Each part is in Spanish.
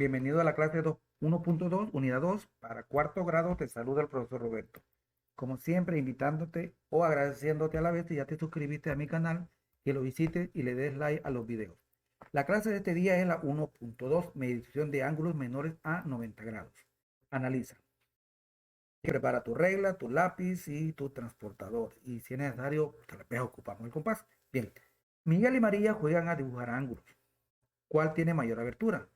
Bienvenido a la clase 1.2, unidad 2, para cuarto grado. Te saluda el profesor Roberto. Como siempre, invitándote o agradeciéndote a la vez si ya te suscribiste a mi canal, que lo visites y le des like a los videos. La clase de este día es la 1.2, medición de ángulos menores a 90 grados. Analiza. Prepara tu regla, tu lápiz y tu transportador. Y si es necesario, tal vez ocupamos el compás. Bien. Miguel y María juegan a dibujar ángulos. ¿Cuál tiene mayor abertura?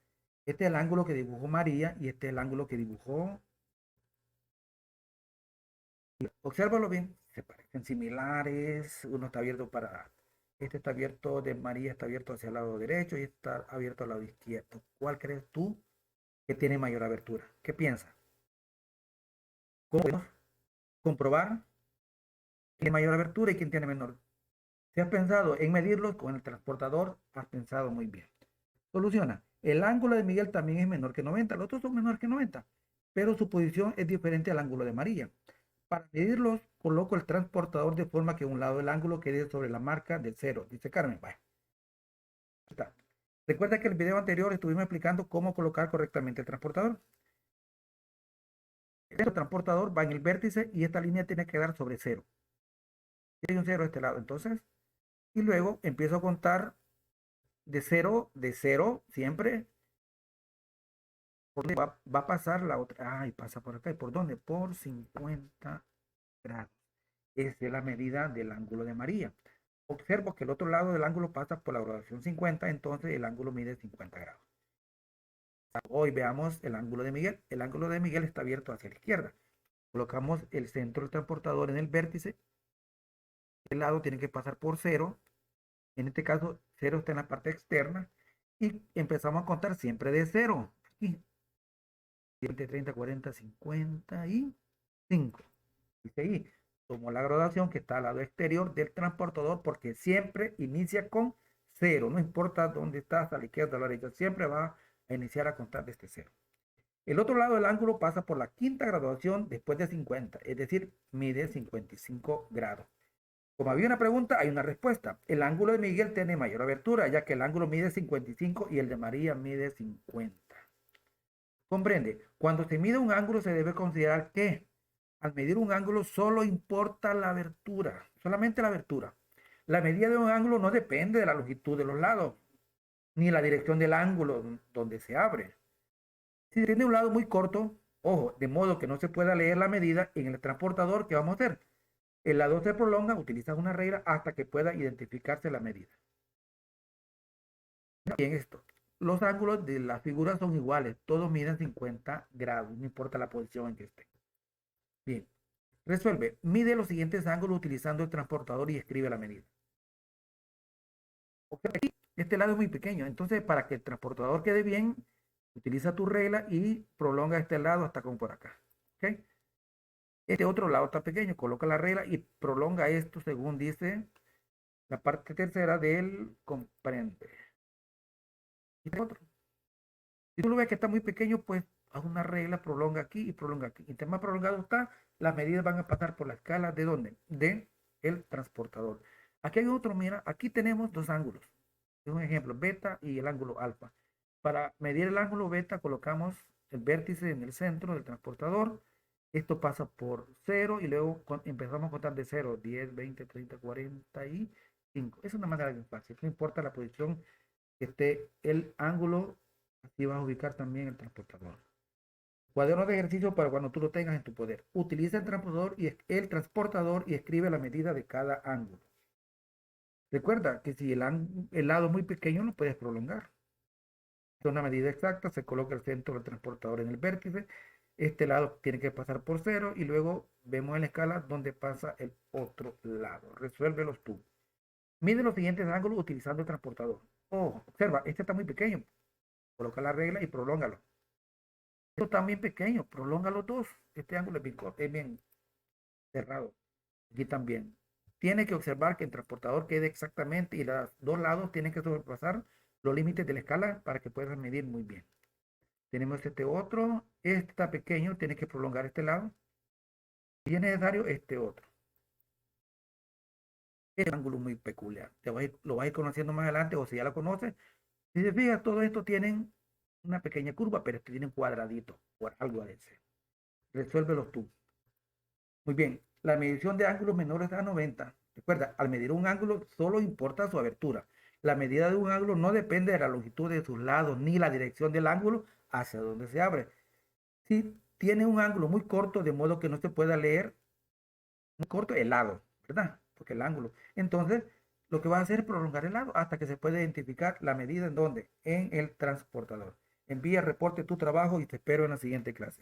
Este es el ángulo que dibujó María y este es el ángulo que dibujó. Obsérvalo bien, se parecen similares. Uno está abierto para. Este está abierto de María, está abierto hacia el lado derecho y está abierto al lado izquierdo. ¿Cuál crees tú que tiene mayor abertura? ¿Qué piensas? ¿Cómo podemos comprobar quién tiene mayor abertura y quién tiene menor? Si has pensado en medirlos con el transportador, has pensado muy bien. Soluciona. El ángulo de Miguel también es menor que 90. Los otros son menores que 90, pero su posición es diferente al ángulo de María. Para medirlos, coloco el transportador de forma que un lado del ángulo quede sobre la marca de 0. Dice Carmen. Vaya. Está. Recuerda que en el video anterior estuvimos explicando cómo colocar correctamente el transportador. El transportador va en el vértice y esta línea tiene que dar sobre 0. Hay un 0 a este lado, entonces. Y luego empiezo a contar de 0, siempre. ¿Por dónde va a pasar la otra? Ay, pasa por acá. ¿Y por dónde? Por 50 grados. Esa es la medida del ángulo de María. Observo que el otro lado del ángulo pasa por la graduación 50, entonces el ángulo mide 50 grados. Hoy veamos el ángulo de Miguel. El ángulo de Miguel está abierto hacia la izquierda. Colocamos el centro del transportador en el vértice. El lado tiene que pasar por 0. En este caso, 0 está en la parte externa. Y empezamos a contar siempre de 0. Aquí. 20, 30, 40, 55. Dice ahí, tomo la graduación que está al lado exterior del transportador porque siempre inicia con 0. No importa dónde estás, a la izquierda o a la derecha, siempre va a iniciar a contar desde 0. El otro lado del ángulo pasa por la quinta graduación después de 50, es decir, mide 55 grados. Como había una pregunta, hay una respuesta. El ángulo de Miguel tiene mayor abertura, ya que el ángulo mide 55 y el de María mide 50. Comprende, cuando se mide un ángulo se debe considerar que al medir un ángulo solo importa la abertura, solamente la abertura. La medida de un ángulo no depende de la longitud de los lados, ni la dirección del ángulo donde se abre. Si tiene un lado muy corto, ojo, de modo que no se pueda leer la medida en el transportador, ¿qué vamos a hacer? El lado se prolonga, utiliza una regla hasta que pueda identificarse la medida. Bien, esto. Los ángulos de las figuras son iguales, todos miden 50 grados, no importa la posición en que esté. Bien, resuelve. Mide los siguientes ángulos utilizando el transportador y escribe la medida. Aquí, este lado es muy pequeño, entonces para que el transportador quede bien, utiliza tu regla y prolonga este lado hasta como por acá. ¿Okay? Este otro lado está pequeño, coloca la regla y prolonga esto según dice la parte tercera del comprende. Y este otro. Si tú lo ves que está muy pequeño, pues haz una regla, prolonga aquí y prolonga aquí. Y entre más prolongado está, las medidas van a pasar por la escala de ¿dónde? De el transportador. Aquí hay otro, mira, aquí tenemos dos ángulos. Es un ejemplo, beta y el ángulo alfa. Para medir el ángulo beta colocamos el vértice en el centro del transportador. Esto pasa por 0 y luego empezamos a contar de 0, 10, 20, 30, 45. Es una manera bien fácil. No importa la posición que esté el ángulo, así vas a ubicar también el transportador. Cuaderno de ejercicio para cuando tú lo tengas en tu poder. Utiliza el transportador y escribe la medida de cada ángulo. Recuerda que si el lado es muy pequeño, lo puedes prolongar. Es una medida exacta, se coloca el centro del transportador en el vértice. Este lado tiene que pasar por 0 y luego vemos en la escala donde pasa el otro lado. Resuélvelos tú. Mide los siguientes ángulos utilizando el transportador. Oh, observa, este está muy pequeño. Coloca la regla y prolóngalo. Esto está bien pequeño, prolonga los dos. Este ángulo es bien cerrado. Aquí también. Tiene que observar que el transportador quede exactamente y los dos lados tienen que sobrepasar los límites de la escala para que puedas medir muy bien. Tenemos este otro. Este está pequeño, tiene que prolongar este lado. Y es necesario este otro. Es un ángulo muy peculiar. Lo vas a ir conociendo más adelante o si ya lo conoces. Si se fija, todo esto tienen una pequeña curva, pero este tiene un cuadradito por algo a ese. Resuélvelos tú. Muy bien, la medición de ángulos menores a 90. Recuerda, al medir un ángulo solo importa su abertura. La medida de un ángulo no depende de la longitud de sus lados ni la dirección del ángulo hacia donde se abre. Si tiene un ángulo muy corto, de modo que no se pueda leer, muy corto el lado, ¿verdad? Porque el ángulo. Entonces, lo que va a hacer es prolongar el lado hasta que se pueda identificar la medida en donde, en el transportador. Envía reporte tu trabajo y te espero en la siguiente clase.